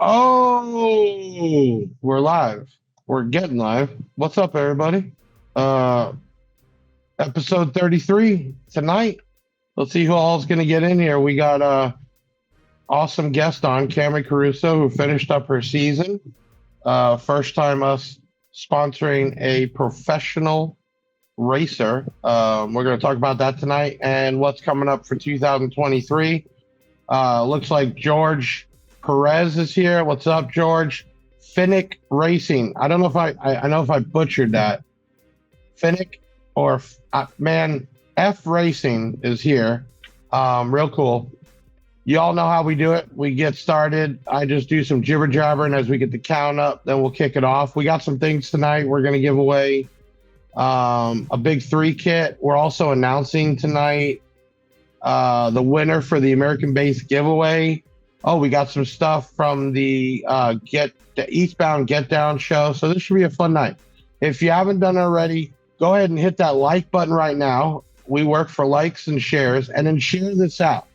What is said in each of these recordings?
Oh, we're live. We're getting live. What's up, everybody? Uh, Episode 33 tonight. Let's see who all's going to get in here. We got awesome guest on, Camrie Caruso, who finished up her season. First time us sponsoring a professional racer. We're going to talk about that tonight and what's coming up for 2023. Looks like George Perez is here. What's up, George? Finnick Racing. I don't know if I know if I butchered that. Finnick or man, F Racing is here. Real cool. You all know how we do it. We get started. I just do some jibber jabbering as we get the count up. Then we'll kick it off. We got some things tonight. We're going to give away a big 3 kit. We're also announcing tonight the winner for the American Base giveaway. Oh, we got some stuff from the Eastbound Get Down show. So this should be a fun night. If you haven't done it already, go ahead and hit that like button right now. We work for likes and shares, and then share this out.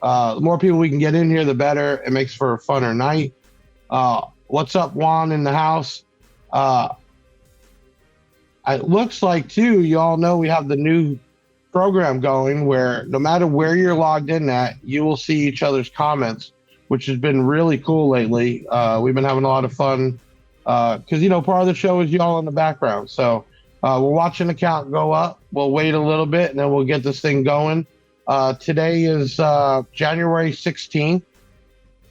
The more people we can get in here, the better. It makes for a funner night. What's up, Juan in the house? It looks like, too, you all know we have the new program going where no matter where you're logged in at, you will see each other's comments, which has been really cool lately. We've been having a lot of fun because, part of the show is y'all in the background. So we're watching the count go up. We'll wait a little bit and then we'll get this thing going. Today is January 16th.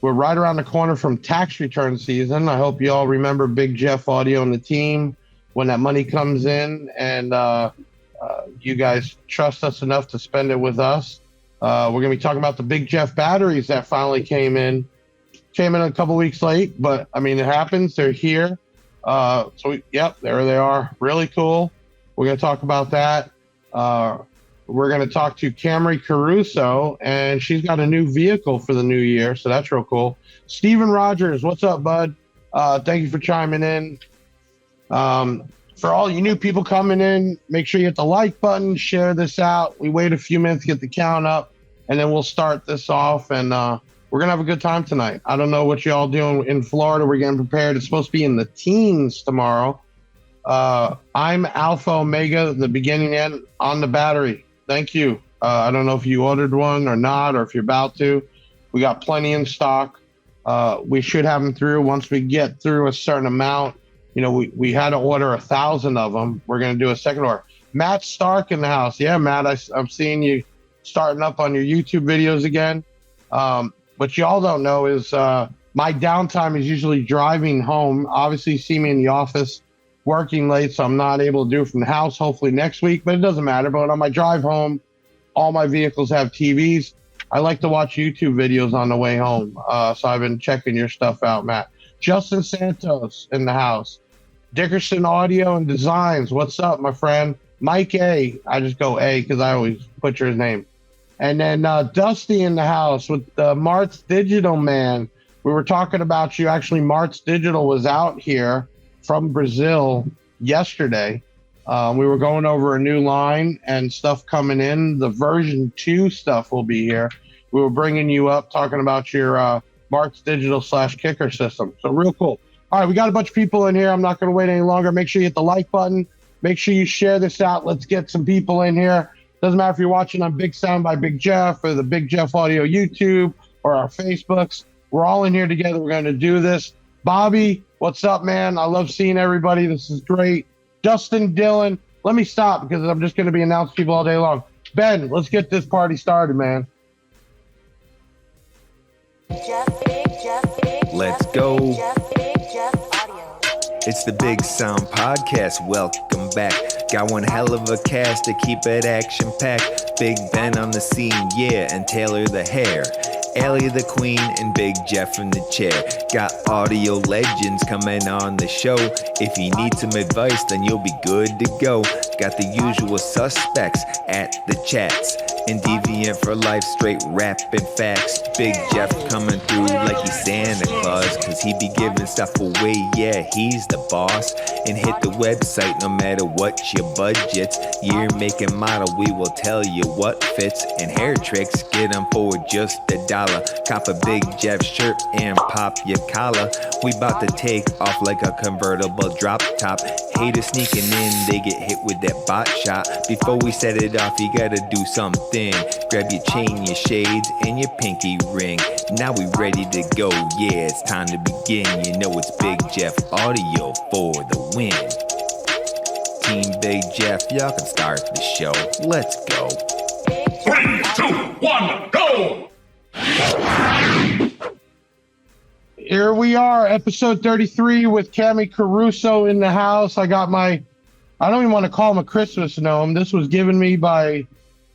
We're right around the corner from tax return season. I hope you all remember Big Jeff Audio and the team when that money comes in, and you guys trust us enough to spend it with us. We're going to be talking about the Big Jeff batteries that finally came in a couple weeks late, but I mean, it happens. They're here. Yep, there they are. Really cool. We're going to talk about that. We're going to talk to Camrie Caruso, and she's got a new vehicle for the new year, so that's real cool. Steven Rogers, what's up, bud? Thank you for chiming in. For all you new people coming in, make sure you hit the like button, share this out. We wait a few minutes to get the count up, and then we'll start this off, and we're going to have a good time tonight. I don't know what you all doing in Florida. We're getting prepared. It's supposed to be in the teens tomorrow. I'm Alpha Omega, the beginning end on the battery. Thank you. I don't know if you ordered one or not, or if you're about to. We got plenty in stock. We should have them through once we get through a certain amount. We had to order 1,000 of them. We're going to do a second order. Matt Stark in the house. Yeah, Matt, I'm seeing you starting up on your YouTube videos again. What y'all don't know is my downtime is usually driving home. Obviously, you see me in the office working late, so I'm not able to do it from the house, hopefully next week, but it doesn't matter. But on my drive home, all my vehicles have TVs. I like to watch YouTube videos on the way home. So I've been checking your stuff out, Matt. Justin Santos in the house. Dickerson Audio and Designs. What's up, my friend? Mike A. I just go A because I always butcher his name. And then Dusty in the house with Mart's Digital, man. We were talking about you. Actually, Mart's Digital was out here from Brazil yesterday. We were going over a new line and stuff coming in. The version 2 stuff will be here. We were bringing you up, talking about your Mart's Digital / Kicker system. So real cool. All right, we got a bunch of people in here. I'm not going to wait any longer. Make sure you hit the like button. Make sure you share this out. Let's get some people in here. Doesn't matter if you're watching on Big Sound by Big Jeff or the Big Jeff Audio YouTube or our Facebooks. We're all in here together. We're going to do this. Bobby, what's up, man? I love seeing everybody. This is great. Justin Dillon. Let me stop because I'm just going to be announcing people all day long. Ben, let's get this party started, man. Let's go. It's the Big Sound Podcast. Welcome back. Got one hell of a cast to keep it action-packed. Big Ben on the scene, yeah, and Taylor the hair. Ellie the queen and Big Jeff in the chair. Got audio legends coming on the show. If you need some advice, then you'll be good to go. Got the usual suspects at the chats. and deviant for life, straight rapping facts. Big Jeff coming through like he's Santa Claus, cause he be giving stuff away, yeah, he's the boss. And hit the website no matter what your budgets. Year, make, and model, we will tell you what fits. And hair tricks, get them for just $1. Cop a Big Jeff shirt and pop your collar. We bout to take off like a convertible drop top. Haters sneaking in, they get hit with that bot shot. Before we set it off, you gotta do something. Grab your chain, your shades, and your pinky ring. Now we ready to go, yeah, it's time to begin. You know it's Big Jeff Audio for the win. Team Big Jeff, y'all can start the show. Let's go. 3, 2, 1, go! Here we are, episode 33 with Camrie Caruso in the house. I got my, I don't even want to call him a Christmas gnome. This was given me by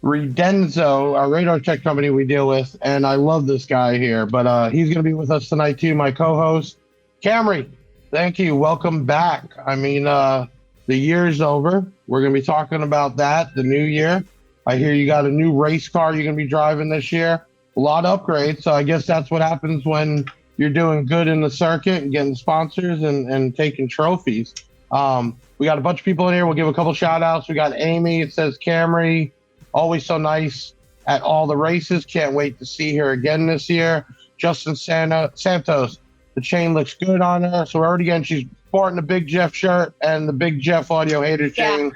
Redenzo, our radar check company we deal with, and I love this guy here. But he's going to be with us tonight too, my co-host. Camrie, thank you. Welcome back. I mean, the year's over. We're going to be talking about that, the new year. I hear you got a new race car you're going to be driving this year. A lot of upgrades. So I guess that's what happens when you're doing good in the circuit and getting sponsors and taking trophies. We got a bunch of people in here. We'll give a couple shout outs. We got Amy. It says Camrie, always so nice at all the races. Can't wait to see her again this year. Justin Santos, the chain looks good on her. So already again, she's sporting the Big Jeff shirt and the Big Jeff Audio Hater chain.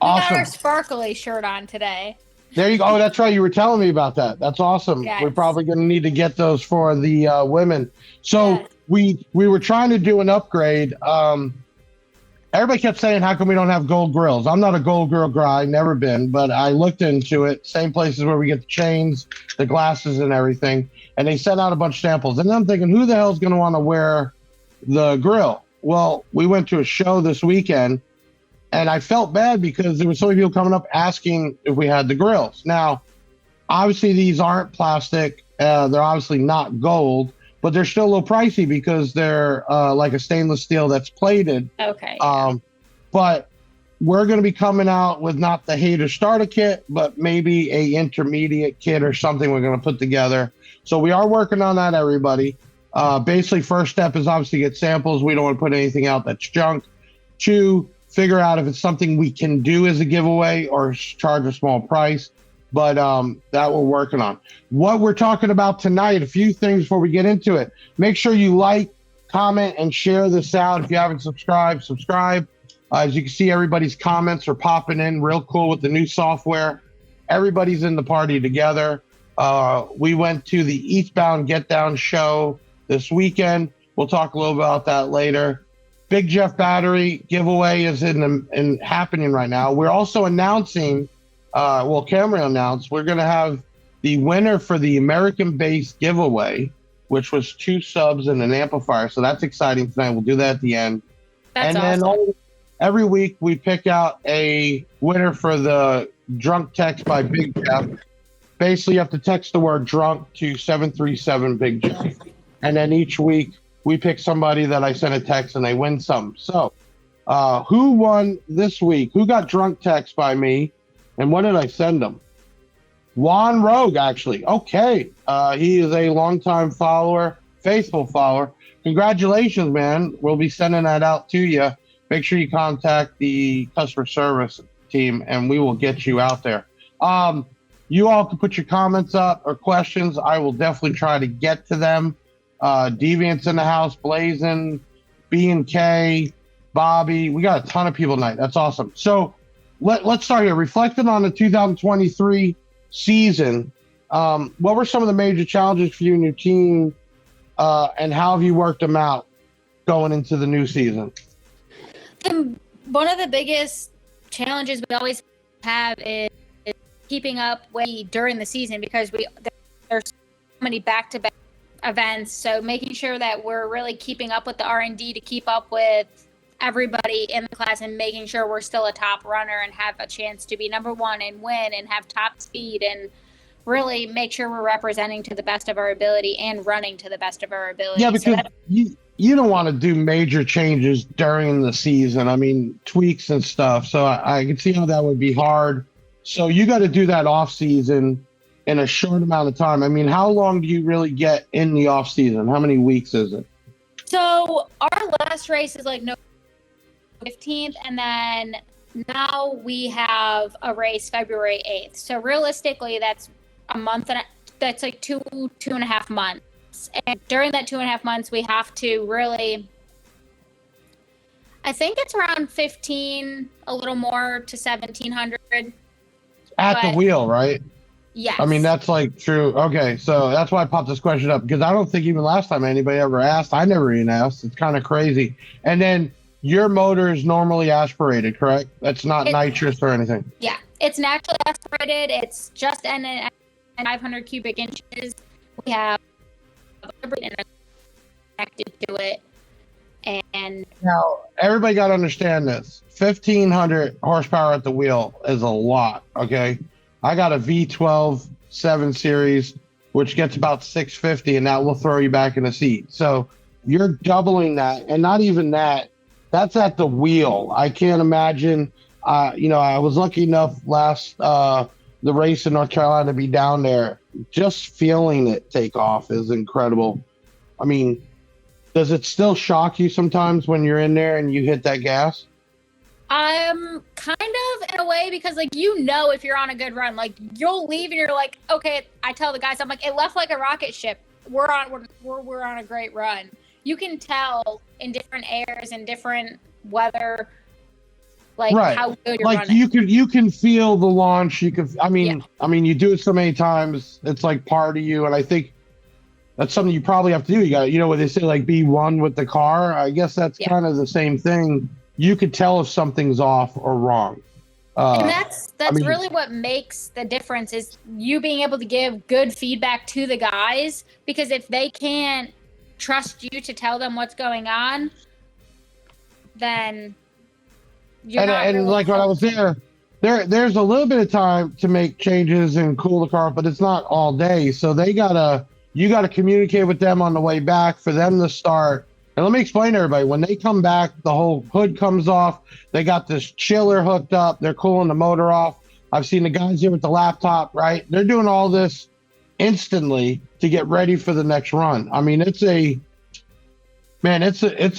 Awesome. We got our sparkly shirt on today. There you go. Oh, that's right. You were telling me about that. That's awesome. Yes. We're probably going to need to get those for the women. So Yes. we were trying to do an upgrade. Everybody kept saying, how come we don't have gold grills? I'm not a gold grill guy, never been, but I looked into it. Same places where we get the chains, the glasses and everything. And they sent out a bunch of samples. And I'm thinking, who the hell is going to want to wear the grill? Well, we went to a show this weekend. And I felt bad because there were so many people coming up asking if we had the grills. Now, obviously, these aren't plastic. They're obviously not gold, but they're still a little pricey because they're like a stainless steel that's plated. Okay. But we're going to be coming out with not the Hater starter kit, but maybe a intermediate kit or something we're going to put together. So we are working on that, everybody. Basically, first step is obviously get samples. We don't want to put anything out that's junk. 2, figure out if it's something we can do as a giveaway or charge a small price, but that we're working on. What we're talking about tonight, a few things before we get into it. Make sure you like, comment, and share this out. If you haven't subscribed, subscribe. As you can see, everybody's comments are popping in real cool with the new software. Everybody's in the party together. We went to the Eastbound Get Down show this weekend. We'll talk a little about that later. Big Jeff battery giveaway is in happening right now. We're also announcing, Camrie announced, we're going to have the winner for the American Bass giveaway, which was 2 subs and an amplifier. So that's exciting tonight. We'll do that at the end. That's and awesome. then every week we pick out a winner for the drunk text by Big Jeff. Basically, you have to text the word drunk to 737 Big Jeff. And then each week, we pick somebody that I sent a text and they win some. So who won this week? Who got drunk text by me? And what did I send them? Juan Rogue, actually. Okay. He is a longtime follower, faithful follower. Congratulations, man. We'll be sending that out to you. Make sure you contact the customer service team and we will get you out there. You all can put your comments up or questions. I will definitely try to get to them. Deviant's in the house, Blazing, B&K, Bobby. We got a ton of people tonight. That's awesome. So let's start here. Reflecting on the 2023 season, what were some of the major challenges for you and your team, and how have you worked them out going into the new season? One of the biggest challenges we always have is keeping up during the season because there's so many back-to-back events, so making sure that we're really keeping up with the R&D to keep up with everybody in the class and making sure we're still a top runner and have a chance to be number 1 and win and have top speed and really make sure we're representing to the best of our ability and running to the best of our ability. Yeah, because you don't want to do major changes during the season. I mean, tweaks and stuff. So I can see how that would be hard. So you got to do that off season in a short amount of time. I mean, how long do you really get in the off season? How many weeks is it? So our last race is like November 15th, and then now we have a race February 8th. So realistically, that's a month that's like two and a half months. And during that 2.5 months, we have to really, I think it's around 15, a little more to 1,700. At the wheel, right? Yes. I mean, that's like true. Okay, so that's why I popped this question up, because I don't think even last time anybody ever asked. I never even asked. It's kind of crazy. And then your motor is normally aspirated, correct? That's not nitrous or anything. Yeah, it's naturally aspirated. It's just 500 cubic inches. We have connected to it. And now everybody got to understand this. 1,500 horsepower at the wheel is a lot. Okay, I got a V12 7 Series, which gets about 650, and that will throw you back in the seat. So you're doubling that, and not even that. That's at the wheel. I can't imagine. I was lucky enough the race in North Carolina to be down there. Just feeling it take off is incredible. I mean, does it still shock you sometimes when you're in there and you hit that gas? Kind of in a way, because like, if you're on a good run, like you'll leave and you're like, okay, I tell the guys, I'm like, it left like a rocket ship. We're on a great run. You can tell in different airs and different weather, like right. How good you're like running. You can feel the launch. You you do it so many times, it's like part of you. And I think that's something you probably have to do. You got, what they say, like be one with the car. I guess that's kind of the same thing. You could tell if something's off or wrong. And that's really what makes the difference, is you being able to give good feedback to the guys, because if they can't trust you to tell them what's going on, then you're not really like when I was there's a little bit of time to make changes and cool the car, but it's not all day. So you gotta communicate with them on the way back for them to start. And let me explain to everybody, when they come back, the whole hood comes off. They got this chiller hooked up. They're cooling the motor off. I've seen the guys here with the laptop, right? They're doing all this instantly to get ready for the next run. I mean, it's an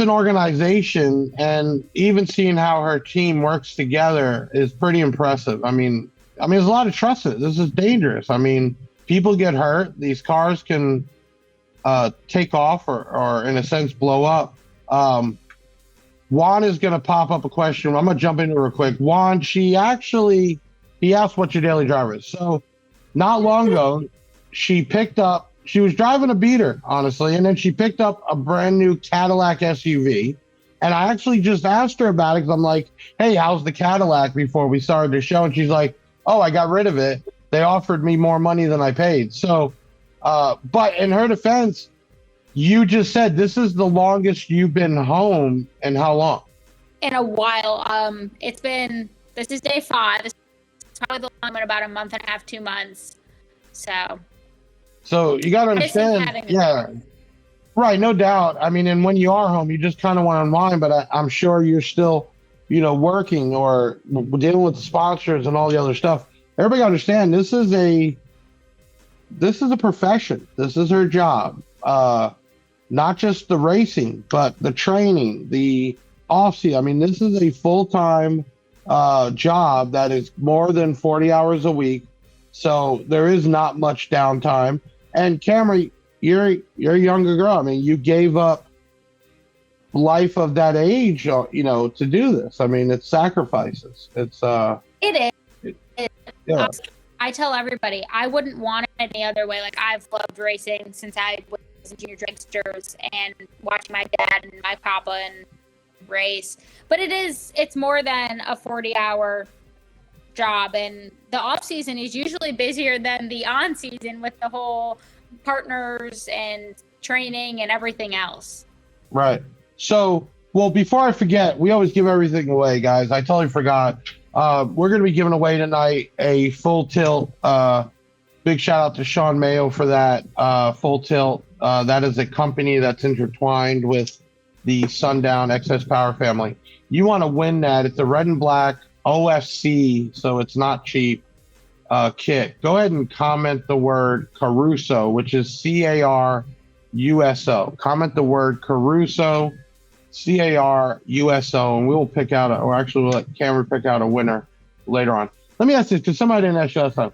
organization, and even seeing how her team works together is pretty impressive. I mean, there's a lot of trust in it. This is dangerous. I mean, people get hurt. These cars can take off or in a sense blow up. Juan is going to pop up a question. I'm going to jump into it real quick. Juan, he asked what your daily driver is. So not long ago, she was driving a beater, honestly, and then she picked up a brand new Cadillac SUV. And I actually just asked her about it, because I'm like, hey, how's the Cadillac, before we started the show? And she's like, oh, I got rid of it. They offered me more money than I paid. So, but in her defense, you just said this is the longest you've been home in how long? In a while. This is day 5. This is probably the long one, about a month and a half, 2 months. So you got to understand. Yeah. Right. No doubt. I mean, and when you are home, you just kind of want to unwind, but I'm sure you're still, working or dealing with the sponsors and all the other stuff. Everybody understand this is a profession. This is her job. Not just the racing, but the training, the off-season. I mean, this is a full-time job that is more than 40 hours a week. So there is not much downtime. And Camrie, you're a younger girl. I mean, you gave up life of that age, to do this. I mean, it's sacrifices. It is. Yeah. I tell everybody, I wouldn't want it any other way. Like, I've loved racing since I was in junior dragsters and watching my dad and my papa and race. But it's more than a 40-hour job, and the off season is usually busier than the on season with the whole partners and training and everything else. Right. So, well, before I forget, we always give everything away, guys. I totally forgot. We're going to be giving away tonight a full tilt. Big shout out to Sean Mayo for that. Full tilt. That is a company that's intertwined with the Sundown Excess Power family. You want to win that. It's a red and black OFC, so it's not cheap. kit, go ahead and comment the word Caruso, which is Caruso. Comment the word Caruso, Caruso, and we will pick out, or actually we'll let Camrie pick out a winner later on. Let me ask this, because somebody didn't ask you last time.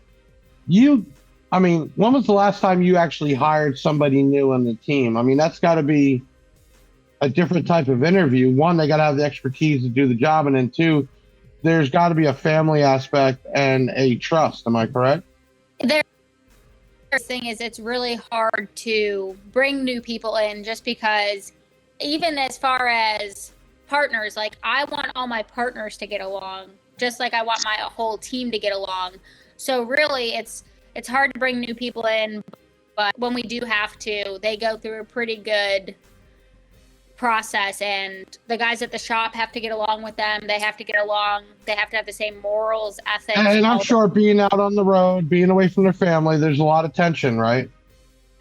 When was the last time you actually hired somebody new on the team? I mean, that's got to be a different type of interview. One, they got to have the expertise to do the job, and then two, there's got to be a family aspect and a trust. Am I correct? The thing is, it's really hard to bring new people in, just because even as far as partners, like I want all my partners to get along, just like I want my whole team to get along. So really, it's hard to bring new people in, but when we do have to, they go through a pretty good process, and the guys at the shop have to get along with them. They have to get along. They have to have the same morals, ethics. And I'm sure being out on the road, being away from their family, there's a lot of tension, right?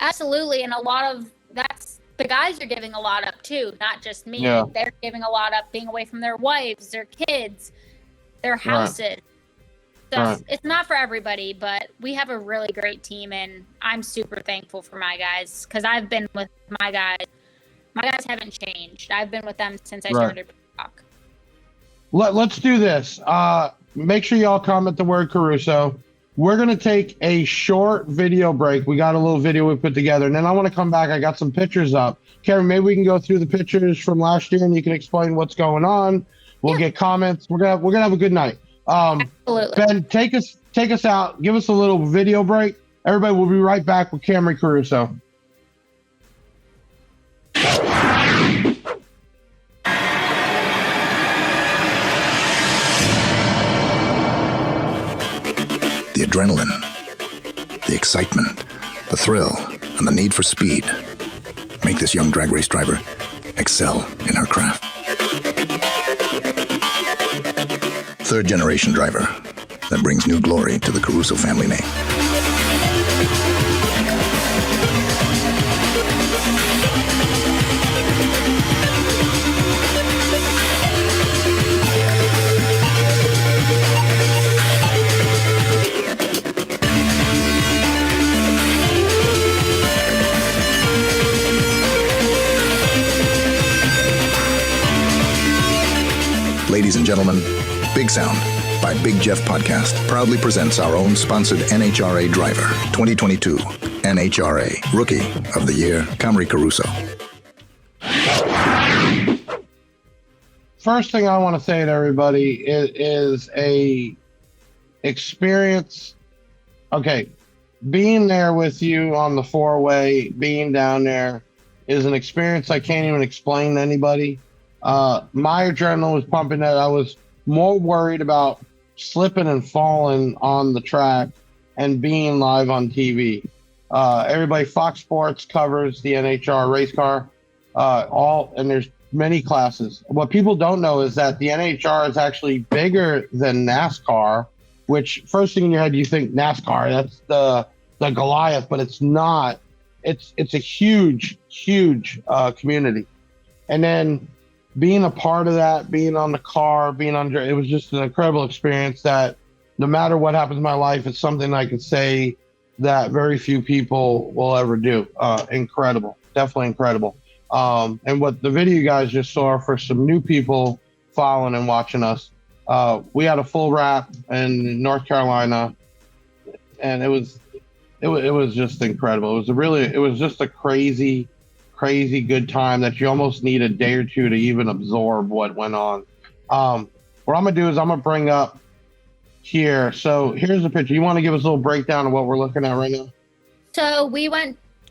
Absolutely. And a lot of that's the guys are giving a lot up too, not just me. Yeah. They're giving a lot up being away from their wives, their kids, their houses. Right. So Right. it's not for everybody, but we have a really great team, and I'm super thankful for my guys, because I've been with my guys. My guys haven't changed. I've been with them since I started Rock. Let's do this. Make sure y'all comment the word Caruso. We're going to take a short video break. We got a little video we put together, and then I want to come back. I got some pictures up. Karen, maybe we can go through the pictures from last year, and you can explain what's going on. We'll get comments. We're gonna have a good night. Absolutely. Ben, take us out. Give us a little video break. Everybody, we'll be right back with Camrie Caruso. The adrenaline, the excitement, the thrill, and the need for speed make this young drag race driver excel in her craft. Third generation driver that brings new glory to the Caruso family name. Ladies and gentlemen, Big Sound by Big Jeff Podcast proudly presents our own sponsored NHRA driver, 2022 NHRA Rookie of the Year, Camrie Caruso. First thing I want to say to everybody is a experience. Okay, being there with you on the four-way, being down there is an experience I can't even explain to anybody. My adrenaline was pumping. That I was more worried about slipping and falling on the track and being live on TV. Everybody, Fox Sports covers the NHRA race car, and there's many classes. What people don't know is that the NHRA is actually bigger than NASCAR, which first thing in your head, you think NASCAR, that's the Goliath, but it's not. It's a huge community. And then being a part of that, being on the car, it was just an incredible experience that no matter what happens in my life, it's something I could say that very few people will ever do. Incredible, definitely incredible. And what the video you guys just saw for some new people following and watching us, we had a full wrap in North Carolina, and it was just incredible. It was just a crazy good time that you almost need a day or two to even absorb what went on. What I'm gonna do is I'm gonna bring up here. So here's the picture. You want to give us a little breakdown of what we're looking at right now? So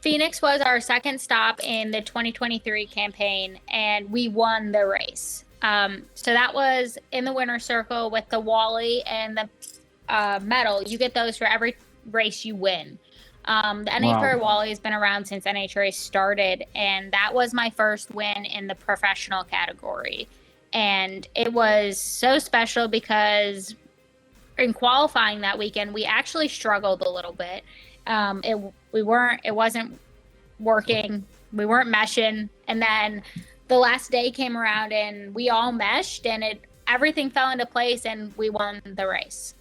Phoenix was our second stop in the 2023 campaign, and we won the race. So that was in the winner's circle with the Wally and the medal. You get those for every race you win. The NHRA Wally has been around since NHRA started, and that was my first win in the professional category. And it was so special because in qualifying that weekend, we actually struggled a little bit. It wasn't working. We weren't meshing. And then the last day came around and we all meshed, and everything fell into place and we won the race.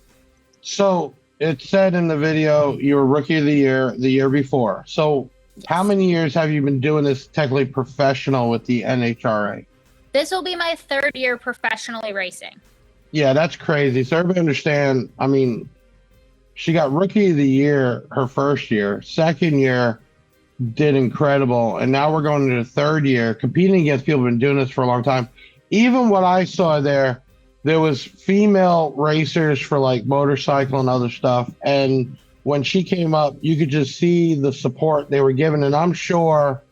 So it said in the video you were rookie of the year before. So how many years have you been doing this technically professional with the NHRA? This will be my 3rd year professionally racing. Yeah, that's crazy. So everybody understand, I mean, she got rookie of the year her first year, second year did incredible, and now we're going to the 3rd year competing against people who've been doing this for a long time. Even what I saw there was female racers for like motorcycle and other stuff, and when she came up, you could just see the support they were given. And I'm sure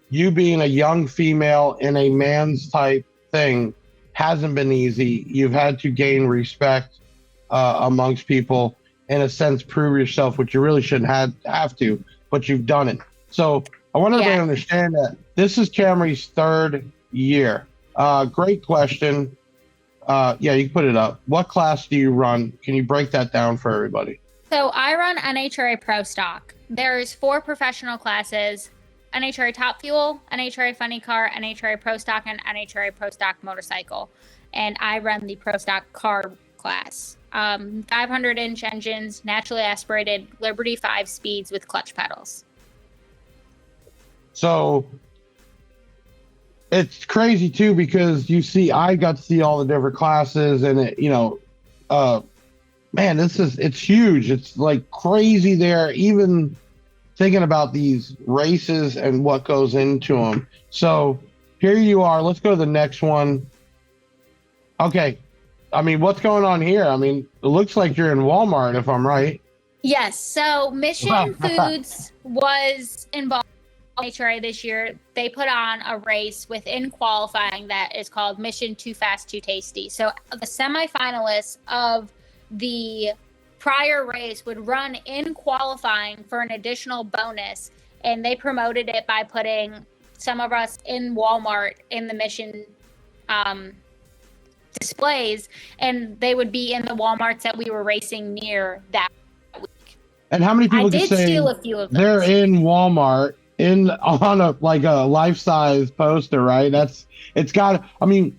you being a young female in a man's type thing hasn't been easy. You've had to gain respect amongst people, in a sense, prove yourself, which you really shouldn't have to, but you've done it. So I want everybody to understand that this is Camrie's 3rd year. Great question. Yeah, you can put it up. What class do you run? Can you break that down for everybody? So I run NHRA Pro Stock. There's 4 professional classes: NHRA Top Fuel, NHRA Funny Car, NHRA Pro Stock, and NHRA Pro Stock Motorcycle. And I run the Pro Stock Car class. 500-inch engines, naturally aspirated, Liberty 5 speeds with clutch pedals. So it's crazy too, because I got to see all the different classes, and man, it's huge. It's like crazy there, even thinking about these races and what goes into them. So here you are. Let's go to the next one. Okay. I mean, what's going on here? I mean, it looks like you're in Walmart, if I'm right. Yes. So Mission Foods was involved in NHRA this year. They put on a race within qualifying that is called Mission Too Fast, Too Tasty. So the semifinalists of the prior race would run in qualifying for an additional bonus, and they promoted it by putting some of us in Walmart in the Mission displays, and they would be in the Walmarts that we were racing near that week. And how many people I did can say steal a few of those. They're in Walmart on a life-size poster, right? It's got, I mean,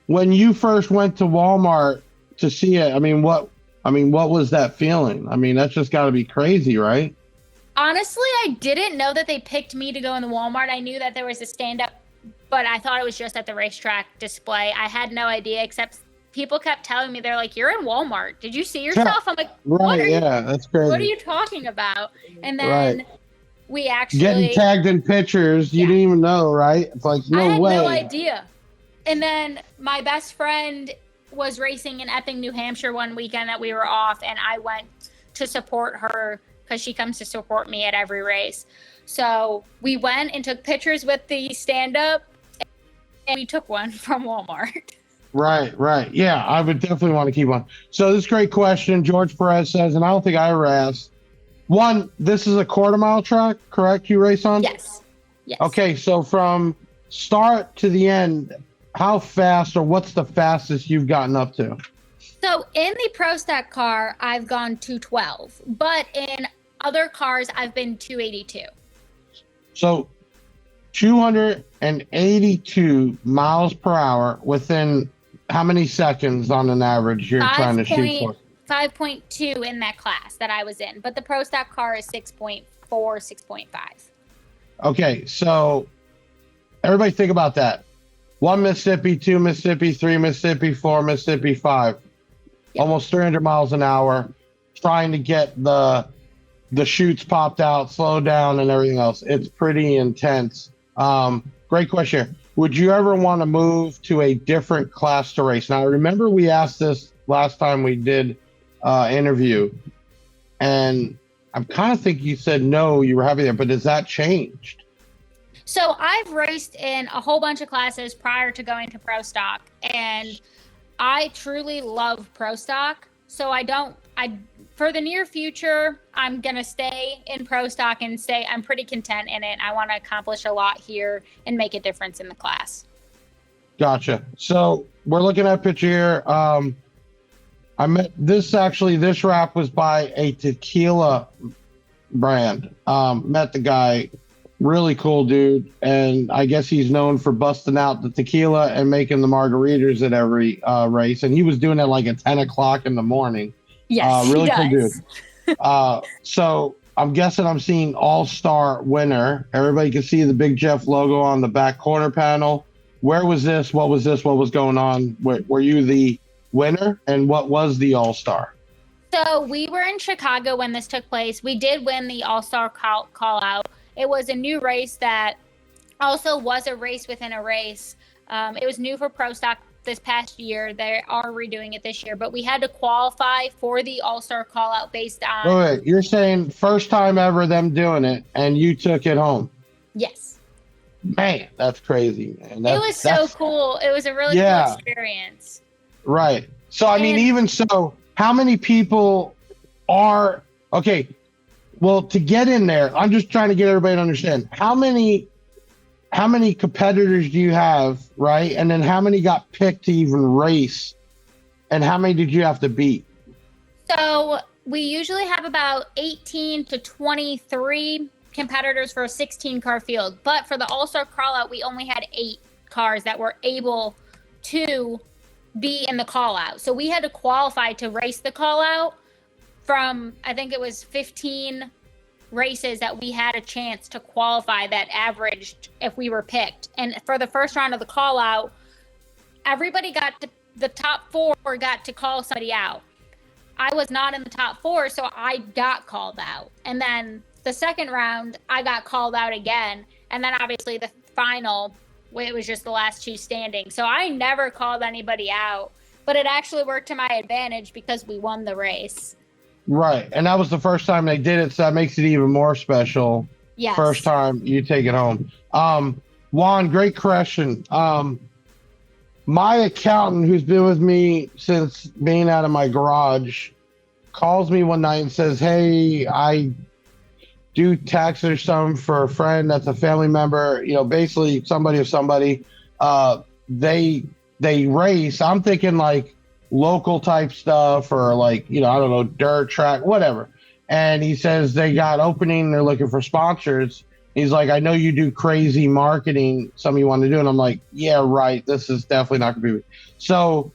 when you first went to Walmart to see it, what was that feeling? I mean, that's just got to be crazy, right? Honestly, I didn't know that they picked me to go in the Walmart. I knew that there was a stand-up, but I thought it was just at the racetrack display. I had no idea, except people kept telling me, they're like, "You're in Walmart. Did you see yourself?" I'm like, right, yeah, that's crazy. What are you talking about? And then we actually getting tagged in pictures. You didn't even know, right? It's like, no way. I had no idea. And then my best friend was racing in Epping, New Hampshire one weekend that we were off, and I went to support her because she comes to support me at every race. So we went and took pictures with the stand-up, and we took one from Walmart. Right. Yeah, I would definitely want to keep one. So this is a great question. George Perez says, and I don't think I ever asked, one, this is a quarter-mile track, correct, you race on? Yes. Okay, so from start to the end, how fast, or what's the fastest you've gotten up to? So in the Pro Stock car, I've gone 212, but in other cars, I've been 282. So 282 miles per hour within how many seconds on an average you're trying to shoot for? 5.2 in that class that I was in, but the Pro Stock car is 6.4, 6.5. Okay, so everybody think about that. 1 Mississippi, 2 Mississippi, 3 Mississippi, 4 Mississippi, 5. Yep. Almost 300 miles an hour, trying to get the chutes popped out, slow down, and everything else. It's pretty intense. Great question. Would you ever want to move to a different class to race? Now, I remember we asked this last time we did interview, and I'm kind of thinking you said no, you were happy there, but has that changed? So I've raced in a whole bunch of classes prior to going to Pro Stock, and I truly love Pro Stock. So for the near future, I'm going to stay in Pro Stock and I'm pretty content in it. I want to accomplish a lot here and make a difference in the class. Gotcha. So we're looking at a picture here. This wrap was by a tequila brand. Met the guy, really cool dude. And I guess he's known for busting out the tequila and making the margaritas at every race. And he was doing it like at 10 o'clock in the morning. Yes, really he does. Cool dude. So I'm guessing I'm seeing all-star winner. Everybody can see the Big Jeff logo on the back corner panel. Where was this? What was this? What was going on? Were you the winner? And what was the all-star? So we were in Chicago when this took place. We did win the all-star call out. It was a new race that also was a race within a race. It was new for Pro Stock this past year. They are redoing it this year, but we had to qualify for the all-star call out based on. Wait, you're saying first time ever them doing it and you took it home? Yes. Man, that's crazy. Man. It was so cool. It was a really cool experience. Right. So, I mean, even so, how many people are, okay, well, to get in there, I'm just trying to get everybody to understand, how many competitors do you have, right? And then how many got picked to even race? And how many did you have to beat? So we usually have about 18 to 23 competitors for a 16-car field. But for the All-Star call-out, we only had 8 cars that were able to be in the call-out. So we had to qualify to race the call-out from, I think it was 15 races that we had a chance to qualify that averaged if we were picked. And for the first round of the call out, everybody got to, the top 4 got to call somebody out. I was not in the top 4, so I got called out. And then the second round, I got called out again. And then obviously the final, it was just the last 2 standing. So I never called anybody out, but it actually worked to my advantage because we won the race. Right. And that was the first time they did it, so that makes it even more special. Yes. First time you take it home. Juan, great question. My accountant, who's been with me since being out of my garage, calls me one night and says, hey, I do taxes or something for a friend that's a family member, you know, basically somebody of somebody. They race. I'm thinking like local type stuff or like, you know, I don't know, dirt track, whatever. And he says they got opening, they're looking for sponsors. He's like, I know you do crazy marketing, something you want to do. And I'm like, yeah, right. This is definitely not gonna be. So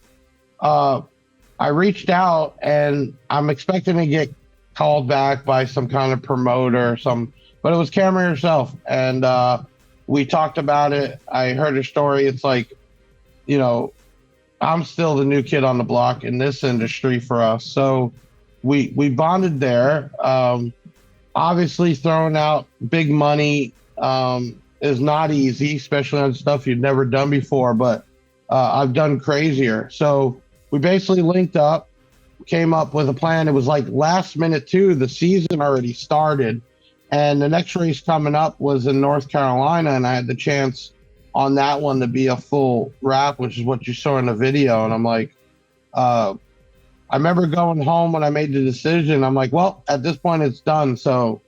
I reached out and I'm expecting to get called back by some kind of promoter or some, but it was Camrie herself. And we talked about it. I heard her story. It's like, you know, I'm still the new kid on the block in this industry for us. So we bonded there. Obviously throwing out big money is not easy, especially on stuff you've never done before, but I've done crazier. So we basically linked up, came up with a plan. It was like last minute too. The season already started and the next race coming up was in North Carolina. And I had the chance on that one to be a full wrap, which is what you saw in the video. And I'm like, I remember going home when I made the decision. I'm like, well, at this point it's done. So,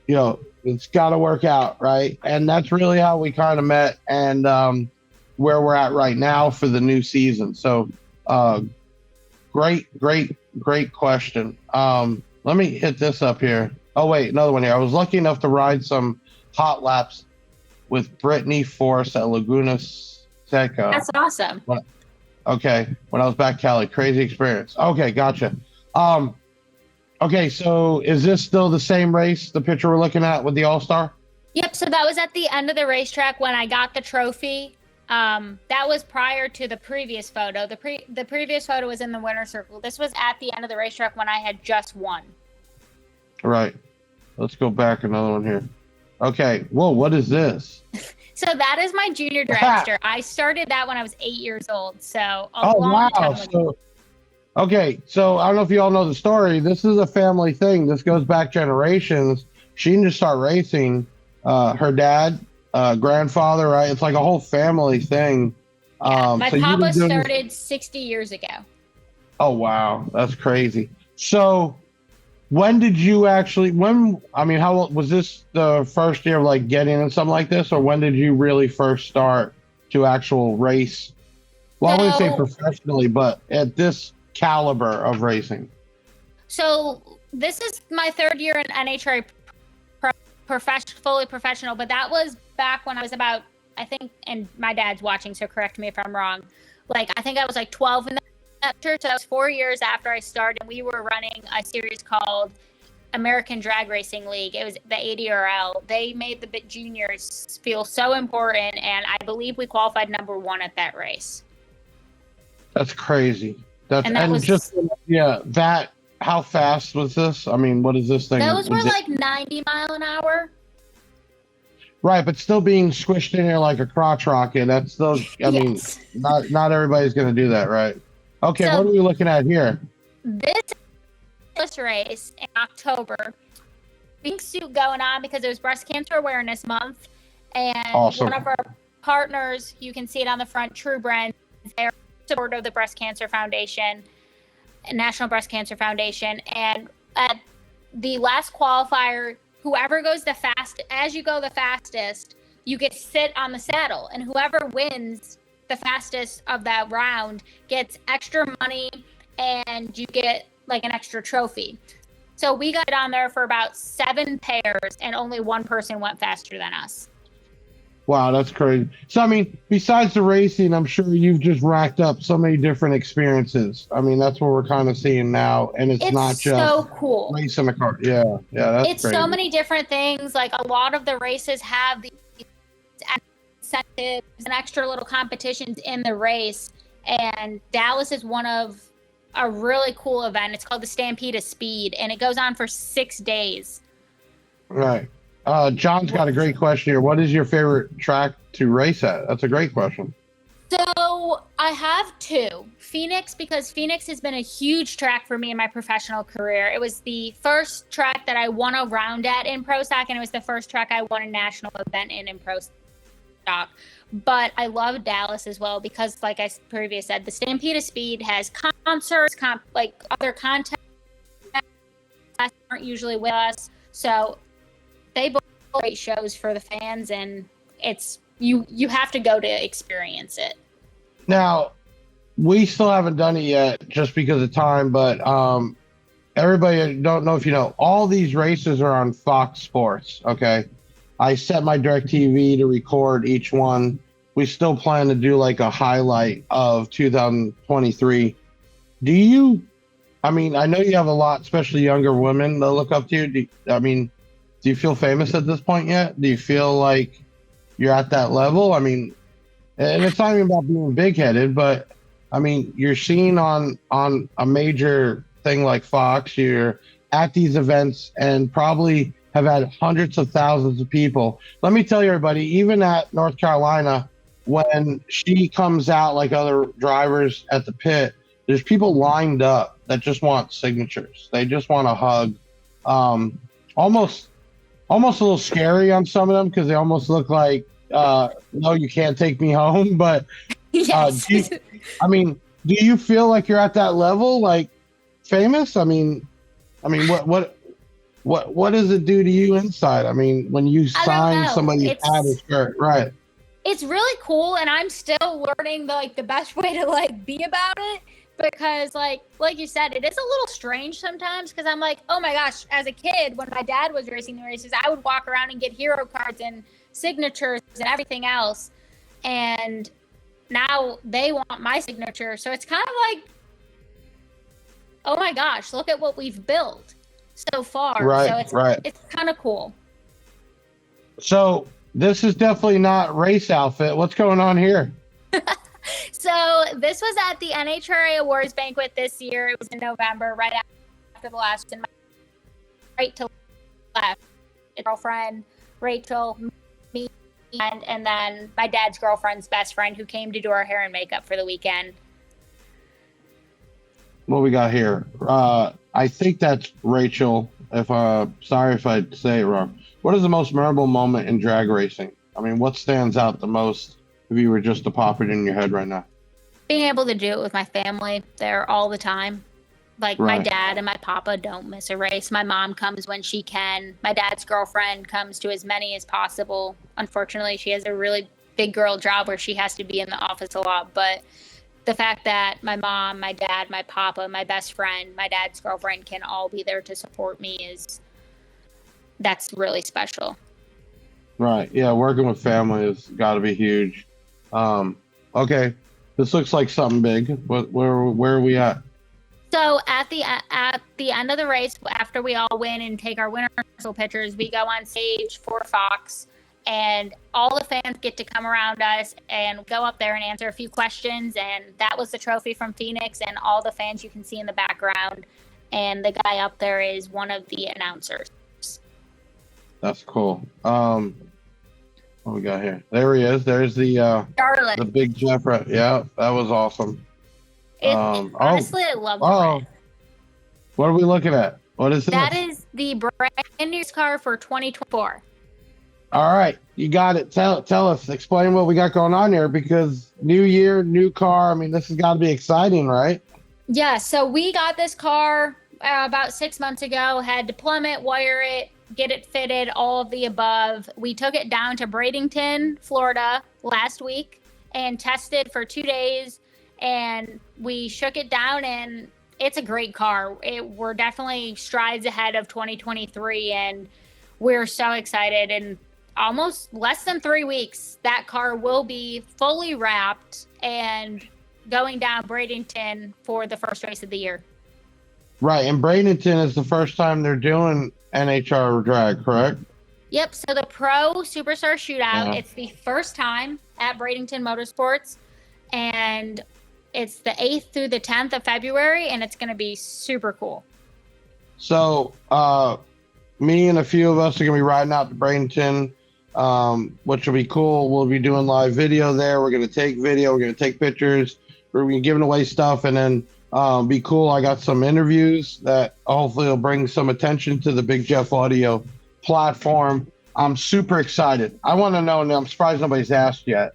you know, it's got to work out. Right. And that's really how we kind of met and where we're at right now for the new season. So great question. Let me hit this up here. Oh, wait, another one here. I was lucky enough to ride some hot laps with Brittany Force at Laguna Seca. That's awesome. When I was back Cali. Crazy experience. Okay, gotcha. Okay, so is this still the same race, the picture we're looking at with the All-Star? Yep, so that was at the end of the racetrack when I got the trophy. That was prior to the previous photo. The previous photo was in the winner's circle. This was at the end of the racetrack when I had just won. Right. Let's go back another one here. Okay. Whoa, what is this? So that is my junior dragster. I started that when I was 8 years old. So a long time ago. Okay, so I don't know if you all know the story. This is a family thing. This goes back generations. She didn't just start racing. Her dad, grandfather, right? It's like a whole family thing. My so papa started 60 years ago. Oh, wow. That's crazy. So when did you actually, how old was this the first year of like getting in something like this? Or when did you really first start to actual race? Well, I wouldn't say professionally, but at this caliber of racing. So this is my 3rd year in NHRA fully professional, but that was back when I was about, I think, and my dad's watching, so correct me if I'm wrong. Like, I think I was like 12 in that year, so that was 4 years after I started. We were running a series called American Drag Racing League. It was the ADRL. They made the juniors feel so important, and I believe we qualified number 1 at that race. That's crazy. That how fast was this? I mean, what is this thing? Those were like 90 mile an hour. Right, but still being squished in here like a crotch rocket. That's still. I mean, not everybody's going to do that, right? Okay, so what are we looking at here? This race in October, pink suit going on because it was Breast Cancer Awareness Month, and awesome. One of our partners, you can see it on the front, True Brand, they're supporter of the Breast Cancer Foundation, National Breast Cancer Foundation, and at the last qualifier, whoever goes the fastest, as you go the fastest, you get to sit on the saddle, and whoever wins the fastest of that round gets extra money, and you get like an extra trophy. So we got on there for about 7 pairs, and only one person went faster than us. Wow, that's crazy. So, I mean, besides the racing, I'm sure you've just racked up so many different experiences. I mean, that's what we're kind of seeing now, and it's not just so cool. Racing a car. Yeah, that's it's crazy. So many different things. Like a lot of the races have these incentives and extra little competitions in the race, and Dallas is one of a really cool event. It's called the Stampede of Speed, and it goes on for 6 days. Right. John's got a great question here. What is your favorite track to race at? That's a great question. So I have 2. Phoenix, because Phoenix has been a huge track for me in my professional career. It was the first track that I won a round at in Pro Stock, and it was the first track I won a national event in Pro Stock. But I love Dallas as well because, like I previously said, the Stampede of Speed has concerts, like other contests aren't usually with us. So they both great shows for the fans, and it's you have to go to experience it. Now, we still haven't done it yet just because of time, but everybody, I don't know if you know, all these races are on Fox Sports, okay? I set my DirecTV to record each one. We still plan to do like a highlight of 2023. I mean, I know you have a lot, especially younger women that look up to you. Do you feel famous at this point yet? Do you feel like you're at that level? I mean, and it's not even about being big-headed, but I mean, you're seen on a major thing like Fox. You're at these events and probably have had hundreds of thousands of people. Let me tell you, everybody, even at North Carolina, when she comes out like other drivers at the pit, there's people lined up that just want signatures. They just want a hug. Almost a little scary on some of them because they almost look like, no, you can't take me home. But Yes. do you feel like you're at that level, like famous? I mean, what does it do to you inside? I mean, when you sign somebody's hat or shirt, right? It's really cool, and I'm still learning the best way to be about it, because like you said, it is a little strange sometimes because I'm like, oh my gosh, as a kid when my dad was racing the races, I would walk around and get hero cards and signatures and everything else, and now they want my signature. So it's kind of like, oh my gosh, look at what we've built so far. Right, so it's kind of cool. So this is definitely not race outfit. What's going on here? So this was at the NHRA Awards banquet this year. It was in November, right after the last. And right to left, girlfriend Rachel, me, and then my dad's girlfriend's best friend who came to do our hair and makeup for the weekend. What we got here? I think that's Rachel. Sorry if I say it wrong. What is the most memorable moment in drag racing? I mean, what stands out the most if you were just to pop it in your head right now? Being able to do it with my family there all the time. Like my dad and my papa don't miss a race. My mom comes when she can. My dad's girlfriend comes to as many as possible. Unfortunately, she has a really big girl job where she has to be in the office a lot. But the fact that my mom, my dad, my papa, my best friend, my dad's girlfriend can all be there to support me that's really special. Right. Yeah. Working with family has got to be huge. Okay. This looks like something big. Where are we at? So at the end of the race, after we all win and take our winner pictures, we go on stage for Fox, and all the fans get to come around us and go up there and answer a few questions. And that was the trophy from Phoenix, and all the fans you can see in the background. And the guy up there is one of the announcers. That's cool. What we got here? There he is. There's the Charlotte. big Jeff. Yeah, that was awesome. Honestly, I love the red. What are we looking at? What is this? That is the brand new car for 2024. All right, you got it. Tell us, explain what we got going on here, because new year, new car. I mean, this has got to be exciting, right? Yeah, so we got this car about 6 months ago, had to plumb it, wire it, get it fitted, all of the above. We took it down to Bradenton, Florida last week and tested for 2 days, and we shook it down, and it's a great car. We're definitely strides ahead of 2023, and we're so excited. And almost less than 3 weeks, that car will be fully wrapped and going down Bradenton for the first race of the year. Right, and Bradenton is the first time they're doing NHRA drag, correct? Yep, so the Pro Superstar Shootout, it's the first time at Bradenton Motorsports, and it's the 8th through the 10th of February, and it's going to be super cool. So, me and a few of us are going to be riding out to Bradenton, which will be cool. We'll be doing live video there. We're going to take video. We're going to take pictures. We're going to be giving away stuff, and then be cool. I got some interviews that hopefully will bring some attention to the Big Jeff Audio platform. I'm super excited. I want to know, and I'm surprised nobody's asked yet,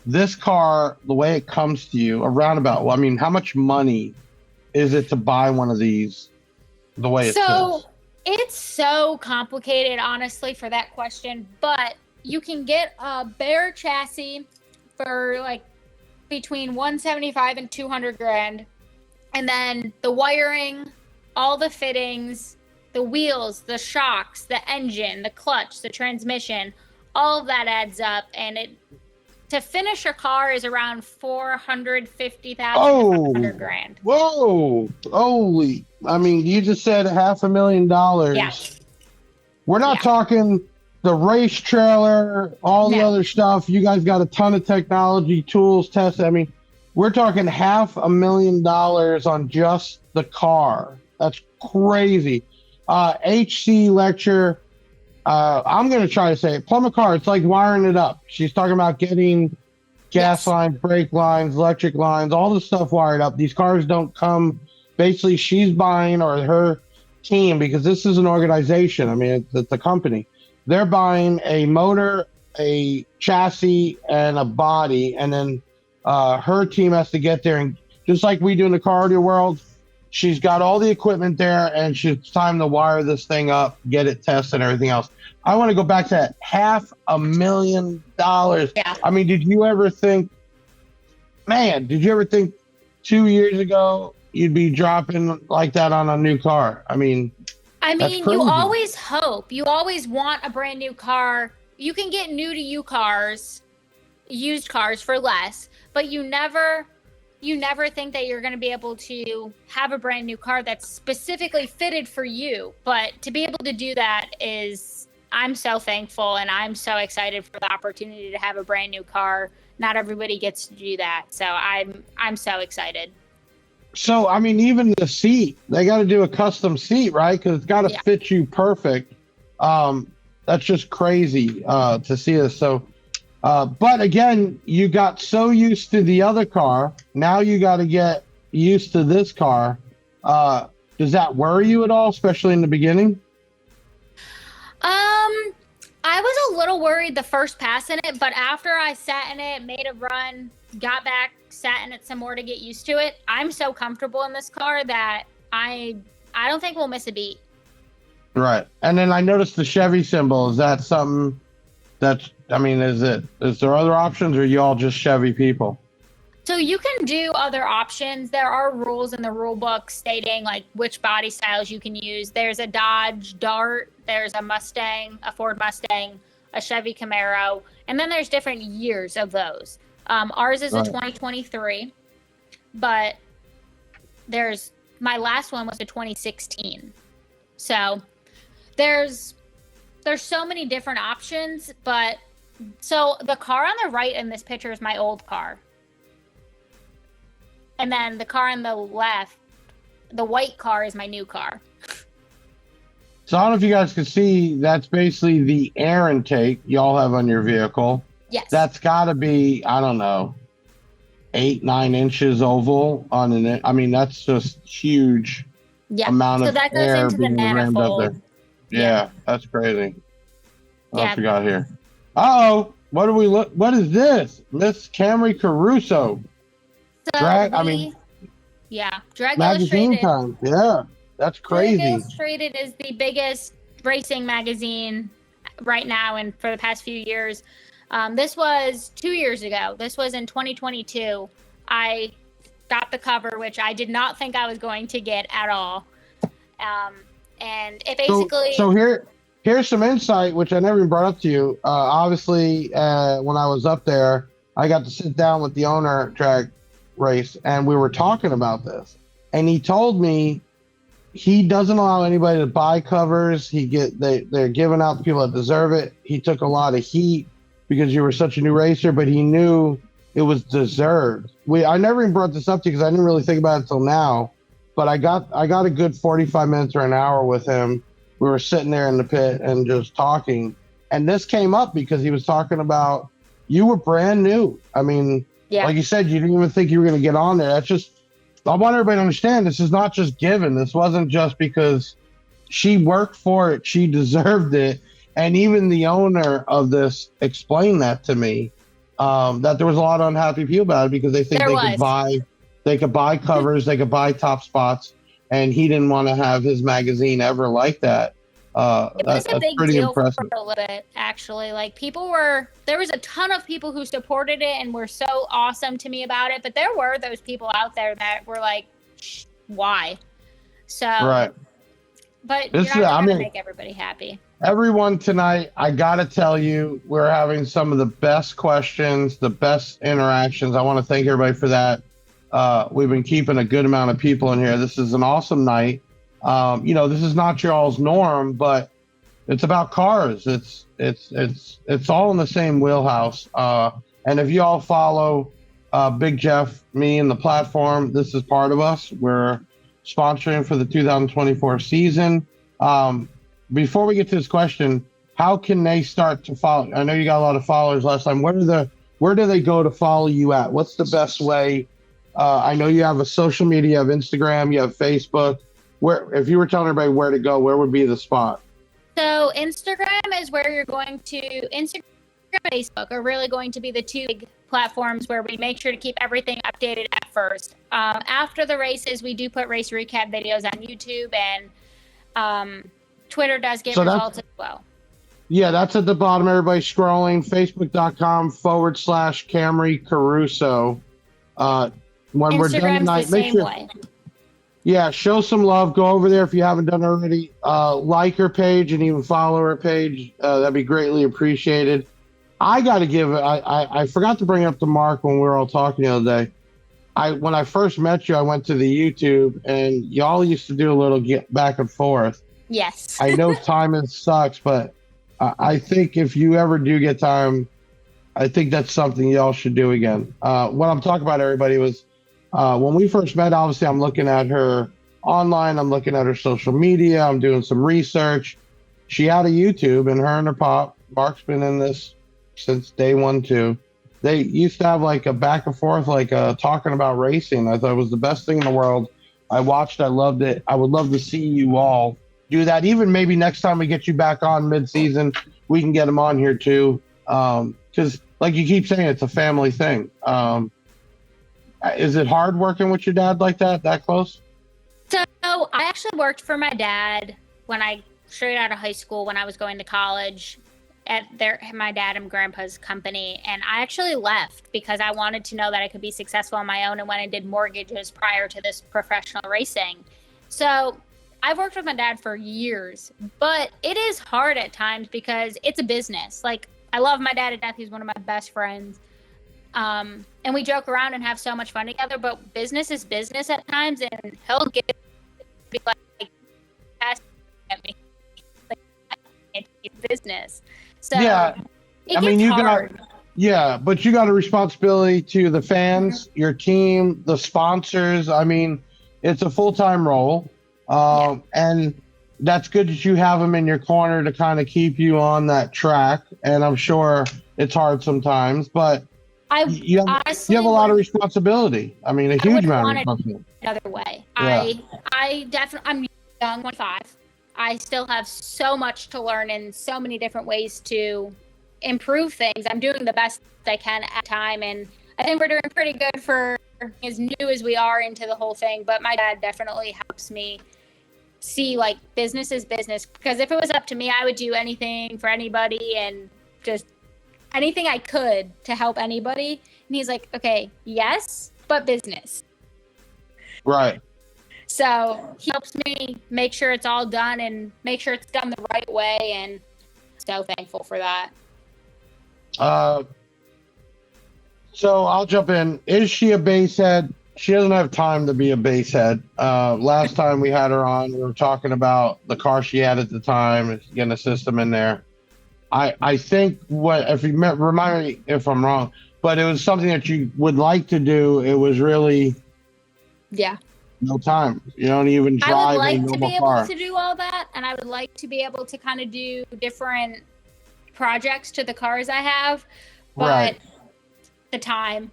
this car, the way it comes to you, how much money is it to buy one of these the way it says? It's so complicated, honestly, for that question, but you can get a bare chassis for like between 175 and 200 grand. And then the wiring, all the fittings, the wheels, the shocks, the engine, the clutch, the transmission, all of that adds up. And to finish a car is around 450,000 to 500 grand. Whoa. Holy. I mean, you just said $500,000. Yeah. We're not talking the race trailer, all the other stuff. You guys got a ton of technology, tools, tests. I mean, we're talking $500,000 on just the car. That's crazy. HC lecture. I'm going to try to say it. Plumb a car. It's like wiring it up. She's talking about getting gas lines, brake lines, electric lines, all the stuff wired up. These cars don't come. Basically, she's buying, or her team, because this is an organization. I mean, it's a company. They're buying a motor, a chassis, and a body, and then her team has to get there. And just like we do in the car audio world, she's got all the equipment there, and it's time to wire this thing up, get it tested, and everything else. I want to go back to that $500,000. Yeah. I mean, did you ever think 2 years ago you'd be dropping like that on a new car? I mean, you always hope. You always want a brand new car. You can get new to you cars, used cars for less, but you never think that you're going to be able to have a brand new car that's specifically fitted for you. But to be able to do that I'm so thankful, and I'm so excited for the opportunity to have a brand new car. Not everybody gets to do that. So I'm so excited. So, I mean, even the seat, they got to do a custom seat, right? Because it's got to fit you perfect. That's just crazy to see this. So, but again, you got so used to the other car. Now you got to get used to this car. Does that worry you at all, especially in the beginning? I was a little worried the first pass in it, but after I sat in it, made a run, got back, sat in it some more to get used to it, I'm so comfortable in this car that I don't think we'll miss a beat. Right. And then I noticed the Chevy symbol. Is that something is there other options, or are you all just Chevy people? So you can do other options. There are rules in the rule book stating like which body styles you can use. There's a Dodge Dart, there's a Mustang, a Ford Mustang, a Chevy Camaro, and then there's different years of those. Ours is a 2023, but there's my last one was a 2016. So there's so many different options, but so the car on the right in this picture is my old car. And then the car on the left, the white car, is my new car. So I don't know if you guys can see, that's basically the air intake y'all have on your vehicle. Yes. That's got to be, I don't know, 8-9 inches oval on an. I mean, that's just huge amount of that goes air into the being rammed up there. manifold. Yeah, that's crazy. What else Yeah. we got here? Uh-oh, what do we look? What is this? Miss Camrie Caruso. So Drag Drag magazine Illustrated. time. Yeah, that's Drag crazy. Illustrated is the biggest racing magazine right now and for the past few years. This was 2 years ago. This was in 2022. I got the cover, which I did not think I was going to get at all. And it basically... So here's some insight, which I never even brought up to you. Obviously, when I was up there, I got to sit down with the owner at Drag Race, and we were talking about this. And he told me he doesn't allow anybody to buy covers. They're giving out the people that deserve it. He took a lot of heat because you were such a new racer, but he knew it was deserved. I never even brought this up to you because I didn't really think about it until now. But I got a good 45 minutes or an hour with him. We were sitting there in the pit and just talking. And this came up because he was talking about, you were brand new. I mean, like you said, you didn't even think you were going to get on there. That's just, I want everybody to understand, this is not just given. This wasn't just because she worked for it. She deserved it. And even the owner of this explained that to me, that there was a lot of unhappy people about it because they think they could buy covers, they could buy top spots, and he didn't want to have his magazine ever like that. It was a big pretty deal impressive. for a little bit, actually. Like, there was a ton of people who supported it and were so awesome to me about it, but there were those people out there that were like, why? So, right. But you're not going to make everybody happy. Everyone tonight, I got to tell you, we're having some of the best questions, the best interactions. I want to thank everybody for that. We've been keeping a good amount of people in here. This is an awesome night. This is not y'all's norm, but it's about cars. It's all in the same wheelhouse. And if you all follow Big Jeff, me, and the platform, this is part of us. We're sponsoring for the 2024 season. Before we get to this question, how can they start to follow? I know you got a lot of followers last time. Where do they go to follow you at? What's the best way? I know you have a social media, you have Instagram, you have Facebook. If you were telling everybody where to go, where would be the spot? So Instagram is where you're going to, Instagram and Facebook are really going to be the two big platforms where we make sure to keep everything updated at first. After the races, we do put race recap videos on YouTube, and Twitter does give results as well. Yeah, that's at the bottom. Everybody scrolling, facebook.com/Camrie Caruso. When we're done tonight, make sure. Yeah, show some love. Go over there if you haven't done already. Like her page and even follow her page. That'd be greatly appreciated. I got to give it. I forgot to bring up to Mark when we were all talking the other day. When I first met you, I went to the YouTube and y'all used to do a little get back and forth. Yes. I know time sucks, but I think if you ever do get time, I think that's something y'all should do again. What I'm talking about, everybody, was when we first met, obviously I'm looking at her online. I'm looking at her social media. I'm doing some research. She had a YouTube, and her and her pop, Mark's been in this since day one too. They used to have like a back and forth, like talking about racing. I thought it was the best thing in the world. I watched, I loved it. I would love to see you all do that. Even maybe next time we get you back on mid-season, we can get them on here too. Because like you keep saying, it's a family thing. Is it hard working with your dad like that close? So I actually worked for my dad when I straight out of high school, when I was going to college at my dad and grandpa's company. And I actually left because I wanted to know that I could be successful on my own, and went and did mortgages prior to this professional racing. So I've worked with my dad for years, but it is hard at times because it's a business. Like, I love my dad to death. He's one of my best friends. And we joke around and have so much fun together, but business is business at times, and he'll get be like, at me, like, it's business. So Yeah, it I mean, gets you hard. but you got a responsibility to the fans, your team, the sponsors. I mean, it's a full-time role, and that's good that you have them in your corner to kind of keep you on that track. And I'm sure it's hard sometimes, but you honestly have a lot of responsibility. I mean, a huge amount of responsibility. Another way. Yeah. I definitely, I'm young, 25. I still have so much to learn and so many different ways to improve things. I'm doing the best I can at time, and I think we're doing pretty good for as new as we are into the whole thing. But my dad definitely helps me see like business is business, because if it was up to me, I would do anything for anybody and just anything I could to help anybody. And he's like, okay, yes, but business. Right. So he helps me make sure it's all done and make sure it's done the right way, and so thankful for that. So I'll jump in. Is she a basehead? She doesn't have time to be a basehead. Last time we had her on, we were talking about the car she had at the time, getting a system in there. I think remind me if I'm wrong, but it was something that you would like to do. It was really no time. You don't even drive. I would like a to be car. able to do all that, and I would like to be able to kind of do different projects to the cars I have, but Right. the time.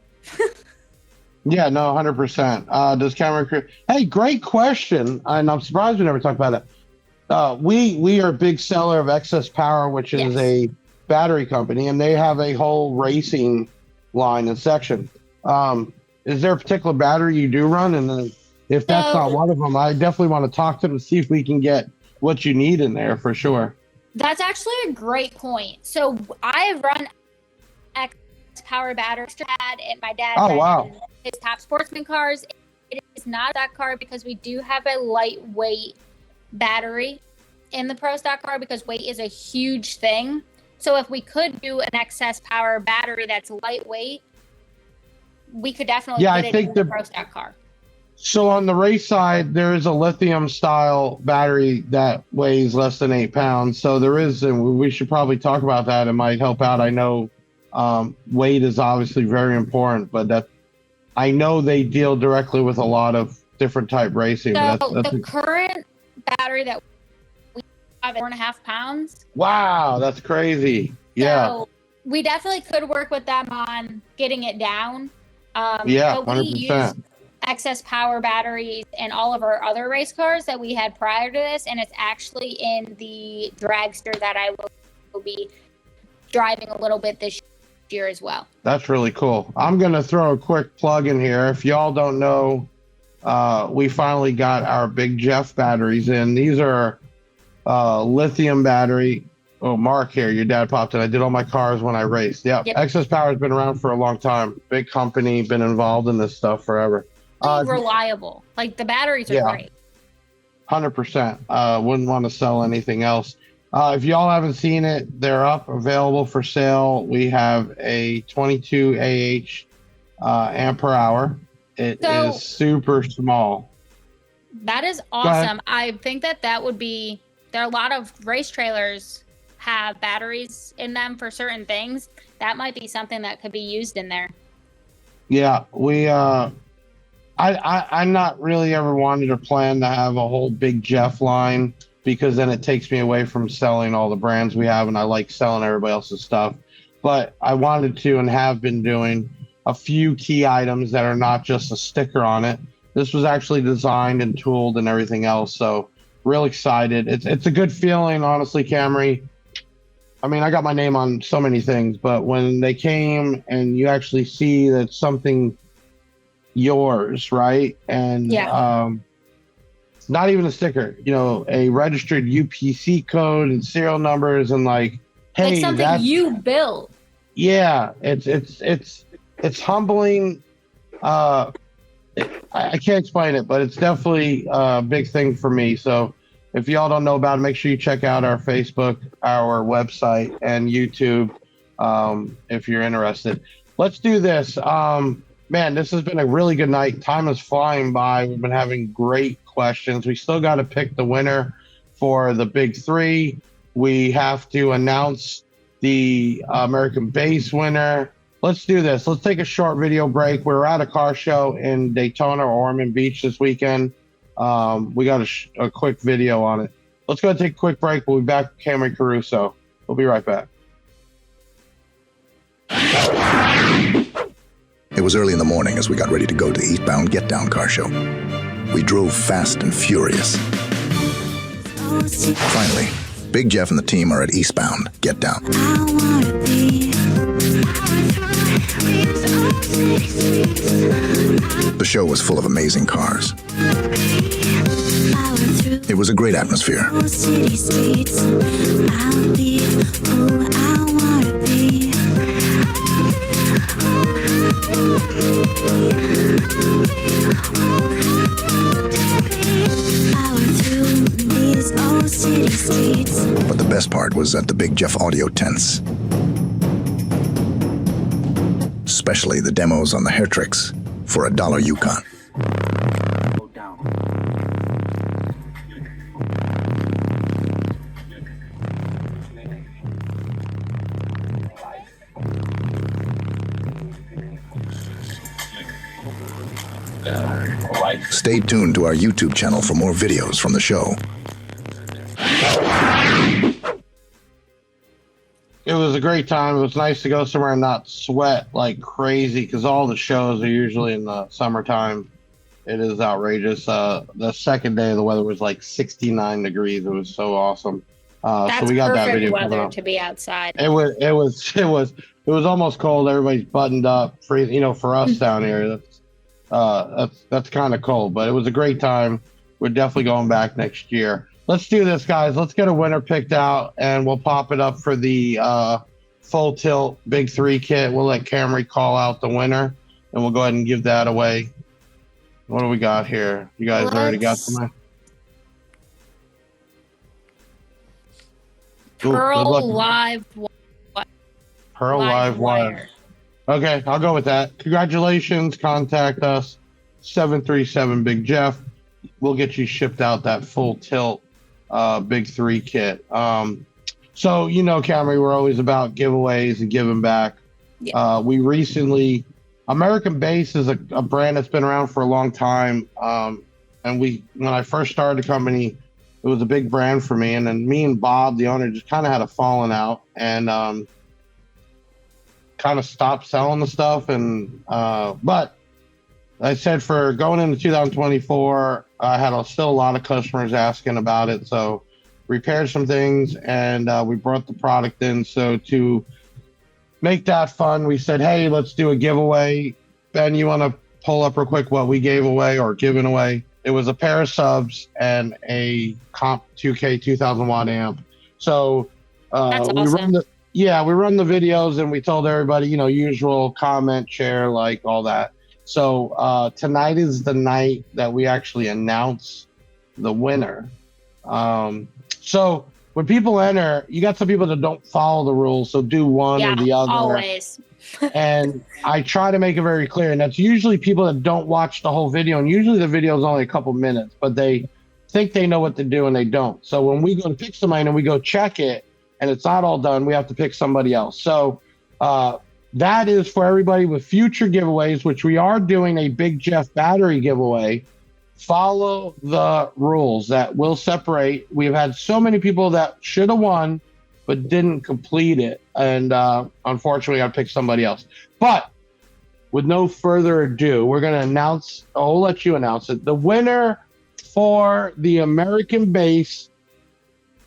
Yeah, no, 100%. Does Camrie? Hey, great question, and I'm surprised we never talked about it. We are a big seller of Excess Power, which is a battery company, and they have a whole racing line and section. Is there a particular battery you do run? And then if that's not one of them, I definitely want to talk to them and see if we can get what you need in there for sure. That's actually a great point. So I run X Power batteries and my dad ran his Top Sportsman cars. It is not that car because we do have a lightweight battery in the Pro Stock car, because weight is a huge thing. So if we could do an Excess Power battery that's lightweight, we could definitely get it in the Pro Stock car. So on the race side, there is a lithium style battery that weighs less than 8 pounds. So there is, and we should probably talk about that. It might help out. I know weight is obviously very important, but I know they deal directly with a lot of different type racing. So the current battery that we have is 4.5 pounds. Wow, that's crazy. Yeah. So we definitely could work with them on getting it down. But 100%. Use Excess Power batteries in all of our other race cars that we had prior to this, and it's actually in the dragster that I will be driving a little bit this year as well. That's really cool. I'm going to throw a quick plug in here. If y'all don't know, we finally got our Big Jeff batteries in. These are lithium battery. Oh, Mark here, your dad popped in. I did all my cars when I raced. Yep. Excess Power has been around for a long time. Big company, been involved in this stuff forever. Reliable. Like the batteries are great. 100%. Wouldn't want to sell anything else. If y'all haven't seen it, they're up, available for sale. We have a 22 AH amp per hour. It is super small. That is awesome. I think that would be, there are a lot of race trailers have batteries in them for certain things. That might be something that could be used in there. Yeah, I'm not really ever wanted or planned to have a whole Big Jeff line, because then it takes me away from selling all the brands we have, and I like selling everybody else's stuff. But I wanted to and have been doing a few key items that are not just a sticker on it. This was actually designed and tooled and everything else, so real excited. It's a good feeling, honestly, Camrie. I mean, I got my name on so many things, but when they came and you actually see that something yours, right? And not even a sticker, a registered UPC code and serial numbers, and hey, like something you built. Yeah, it's humbling. I can't explain it, but it's definitely a big thing for me. So if y'all don't know about it, make sure you check out our Facebook, our website, and YouTube if you're interested. Let's do this. man, this has been a really good night. Time is flying by. We've been having great questions. We still got to pick the winner for the big three. We have to announce the American base winner. Let's do this. Let's take a short video break. We're at a car show in Daytona or Ormond Beach this weekend. We got a quick video on it. Let's go and take a quick break. We'll be back with Camrie Caruso. We'll be right back. It was early in the morning as we got ready to go to the Eastbound Get Down car show. We drove fast and furious. Finally, Big Jeff and the team are at Eastbound Get Down. The show was full of amazing cars. It was a great atmosphere. But the best part was at the Big Jeff audio tents. Especially the demos on the hair tricks for $1 Yukon. Stay tuned to our YouTube channel for more videos from the show. It was a great time. It was nice to go somewhere and not sweat like crazy because all the shows are usually in the summertime. It is outrageous. The second day the weather was like 69 degrees. It was so awesome. That's so we got that video weather to be outside. It was almost cold. Everybody's buttoned up. For us down here, that's kind of cold. But it was a great time. We're definitely going back next year. Let's do this, guys. Let's get a winner picked out, and we'll pop it up for the full tilt big three kit. We'll let Camrie call out the winner, and we'll go ahead and give that away. What do we got here? You guys already got something? Pearl Live Wire. Okay, I'll go with that. Congratulations. Contact us, 737 Big Jeff. We'll get you shipped out that full tilt big three kit. So, Camrie, we're always about giveaways and giving back. Yeah. We recently, American Base is a brand that's been around for a long time. And when I first started the company, it was a big brand for me. And then me and Bob, the owner, just kind of had a falling out and kind of stopped selling the stuff. And but I said for going into 2024, I had still a lot of customers asking about it. So repaired some things and we brought the product in. So to make that fun, we said, hey, let's do a giveaway. Ben, you want to pull up real quick what we gave away or given away? It was a pair of subs and a Comp 2K 2000 watt amp. So That's we awesome. we run the videos and we told everybody, usual comment, share, like all that. So tonight is the night that we actually announce the winner. So when people enter, you got some people that don't follow the rules, so do one or the other. Always. And I try to make it very clear, and that's usually people that don't watch the whole video, and usually the video is only a couple minutes, but they think they know what to do and they don't. So when we go to pick somebody and we go check it and it's not all done, we have to pick somebody else. So that is for everybody with future giveaways, which we are doing a Big Jeff battery giveaway. Follow the rules that will separate. We've had so many people that should have won but didn't complete it, and unfortunately I picked somebody else. But with no further ado, we're going to announce, I'll let you announce it. The winner for the American Base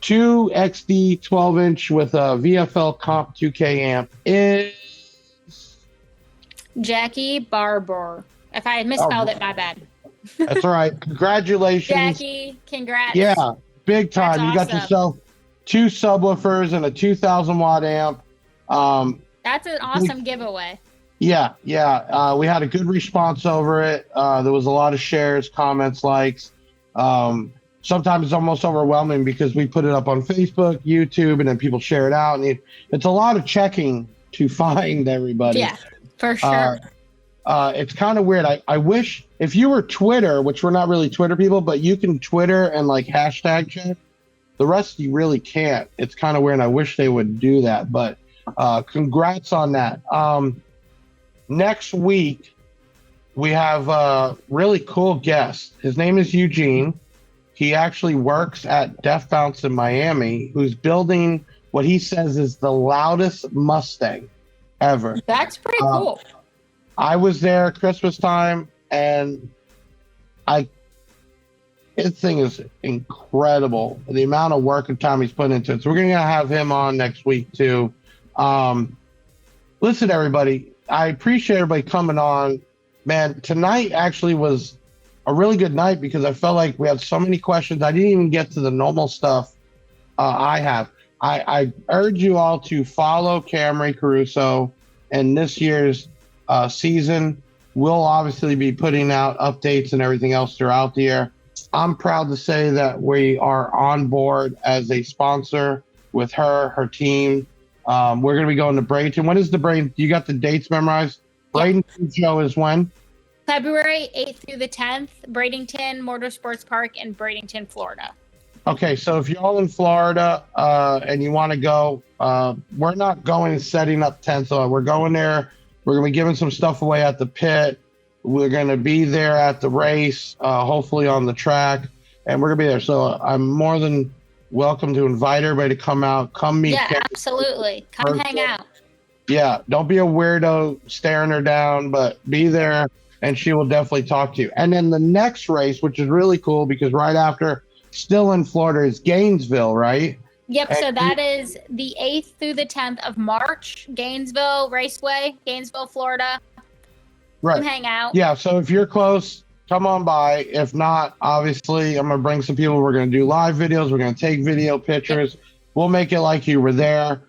2XD 12-inch with a VFL Comp 2K amp is Jackie Barber. If I misspelled it, my bad. That's all right. Congratulations. Jackie, congrats. Yeah, big time. That's You got awesome. yourself 2 subwoofers and a 2000 watt amp. That's an awesome giveaway. Yeah. We had a good response over it. There was a lot of shares, comments, likes. Sometimes it's almost overwhelming because we put it up on Facebook, YouTube, and then people share it out. And it's a lot of checking to find everybody. Yeah, for sure. It's kind of weird. I wish if you were Twitter, which we're not really Twitter people, but you can Twitter and like hashtag check. The rest you really can't. It's kind of weird. I wish they would do that, but congrats on that. Next week, we have a really cool guest. His name is Eugene. He actually works at Def Bounce in Miami, who's building what he says is the loudest Mustang ever. That's pretty cool. I was there Christmas time, and his thing is incredible. The amount of work and time he's put into it. So we're going to have him on next week too. Listen, everybody, I appreciate everybody coming on. Man, tonight actually was a really good night because I felt like we had so many questions. I didn't even get to the normal stuff I have. I urge you all to follow Camrie Caruso, and this year's season. We'll obviously be putting out updates and everything else throughout the year. I'm proud to say that we are on board as a sponsor with her team. We're going to be going to Bradenton. When is the Bradenton? You got the dates memorized? Bradenton show is when? February 8th through the 10th, Bradenton Motorsports Park in Bradenton, Florida. Okay, so if you're all in Florida and you want to go, we're not going and setting up tents. So we're going there. We're going to be giving some stuff away at the pit. We're going to be there at the race, hopefully on the track, and we're going to be there. So I'm more than welcome to invite everybody to come out, come meet. Yeah, absolutely. Come hang out. Yeah, don't be a weirdo staring her down, but be there, and she will definitely talk to you. And then the next race, which is really cool because right after, still in Florida, is Gainesville, right? Yep, and so that is the 8th through the 10th of March, Gainesville Raceway, Gainesville, Florida. Right. Come hang out. Yeah, so if you're close, come on by. If not, obviously, I'm going to bring some people. We're going to do live videos. We're going to take video pictures. We'll make it like you were there.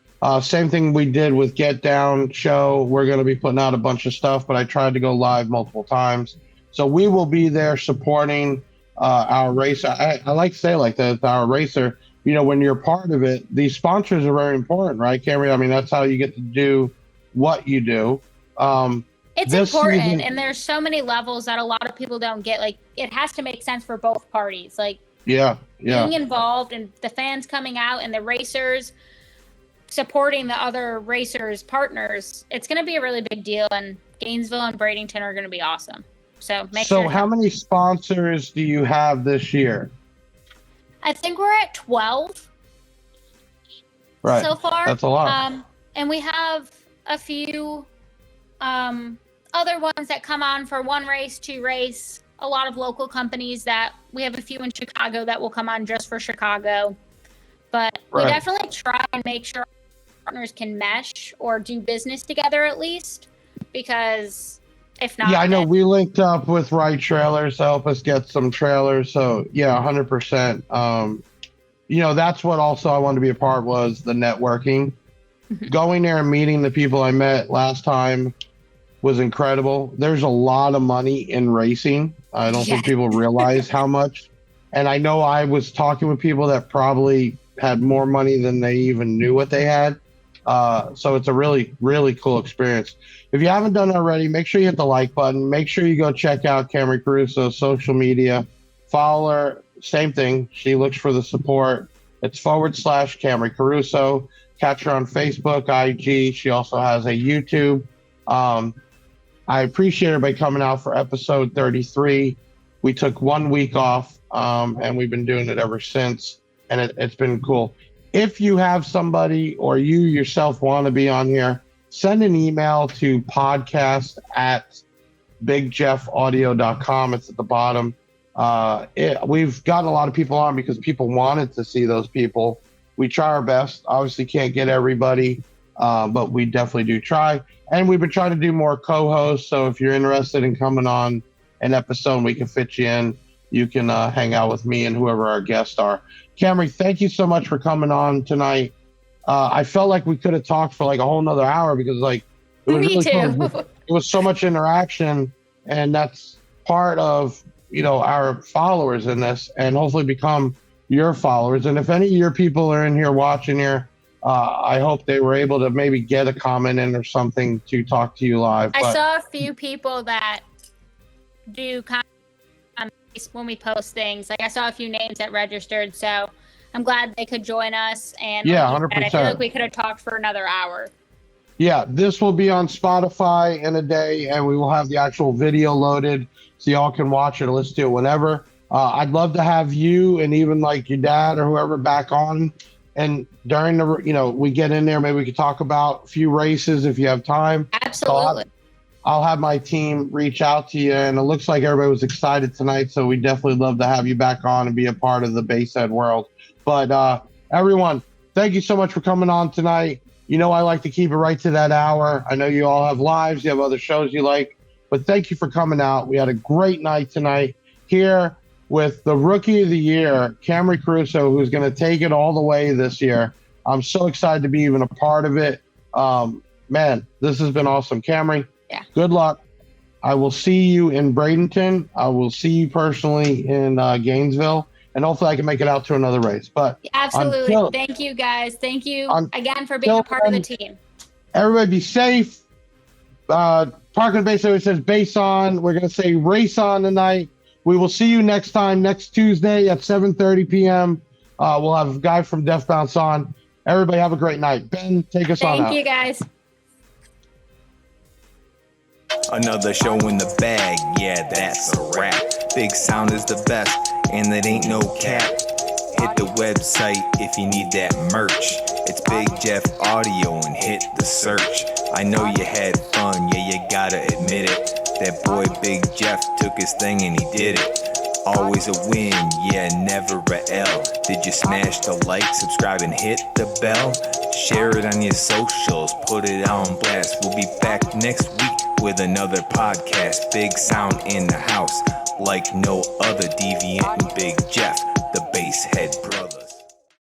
Same thing we did with Get Down show. We're going to be putting out a bunch of stuff, but I tried to go live multiple times. So we will be there supporting our racer. I like to say like that, our racer. You know, when you're part of it, these sponsors are very important, right, Camrie? I mean, that's how you get to do what you do. It's important, and there's so many levels that a lot of people don't get. Like, it has to make sense for both parties. Like, being involved and the fans coming out and the racers supporting the other racers' partners, it's going to be a really big deal, and Gainesville and Bradenton are going to be awesome. So make sure. So how many sponsors do you have this year? I think we're at 12 so far. That's a lot. And we have a few other ones that come on for one race, two race. A lot of local companies that we have a few in Chicago that will come on just for Chicago. But we definitely try and make sure partners can mesh or do business together at least, because if not, I know we linked up with Right Trailers to help us get some trailers. So 100%. You know, that's what also I wanted to be a part was the networking. Going there and meeting the people I met last time was incredible. There's a lot of money in racing. I don't think people realize how much. And I know I was talking with people that probably had more money than they even knew what they had. So it's a really, really cool experience. If you haven't done it already, make sure you hit the like button. Make sure you go check out Camrie Caruso's social media. Follow her. Same thing. She looks for the support. It's /Camrie Caruso. Catch her on Facebook, IG. She also has a YouTube. I appreciate everybody coming out for episode 33. We took 1 week off, and we've been doing it ever since, and it's been cool. If you have somebody or you yourself want to be on here, send an email to podcast@bigjeffaudio.com. It's at the bottom. We've gotten a lot of people on because people wanted to see those people. We try our best. Obviously can't get everybody, but we definitely do try. And we've been trying to do more co-hosts. So if you're interested in coming on an episode and we can fit you in, you can hang out with me and whoever our guests are. Camrie, thank you so much for coming on tonight. I felt like we could have talked for like a whole nother hour because like it was Me too. Cool. It was so much interaction, and that's part of, you know, our followers in this, and hopefully become your followers. And if any of your people are in here watching here, I hope they were able to maybe get a comment in or something to talk to you live. I But saw a few people that do comments when we post things. Like I saw a few names that registered, so I'm glad they could join us. And Yeah, like you said, I feel 100%. like we could have talked for another hour. yeah, this will be on Spotify in a day, and we will have the actual video loaded so y'all can watch it or listen to it whenever. I'd love to have you and even like your dad or whoever back on. And during the, we get in there, maybe we could talk about a few races if you have time. Absolutely. I'll have my team reach out to you, and it looks like everybody was excited tonight, so we definitely love to have you back on and be a part of the Basehead world. But everyone, thank you so much for coming on tonight. I like to keep it right to that hour. I know you all have lives, you have other shows you like, but thank you for coming out. We had a great night tonight here with the Rookie of the Year, Camrie Caruso, who's going to take it all the way this year. I'm so excited to be even a part of it. Man, this has been awesome. Camrie, Yeah. Good luck. I will see you in Bradenton. I will see you personally in Gainesville, and hopefully I can make it out to another race. But Absolutely. Thank you, guys. Thank you again for being a part of the team. Everybody be safe. Parkland Base always says base on. We're going to say race on tonight. We will see you next time, next Tuesday at 7:30 p.m. We'll have a guy from Death Bounce on. Everybody have a great night. Ben, take us on out. Thank you, guys. Another show in the bag, yeah, that's a wrap. Big Sound is the best, and it ain't no cap. Hit the website if you need that merch. It's Big Jeff Audio and hit the search. I know you had fun, yeah, you gotta admit it. That boy Big Jeff took his thing and he did it. Always a win, yeah, never a L. Did you smash the like, subscribe, and hit the bell? Share it on your socials, put it on blast. We'll be back next week with another podcast. Big Sound in the house, like no other. Deviant and Big Jeff, the Basehead brothers.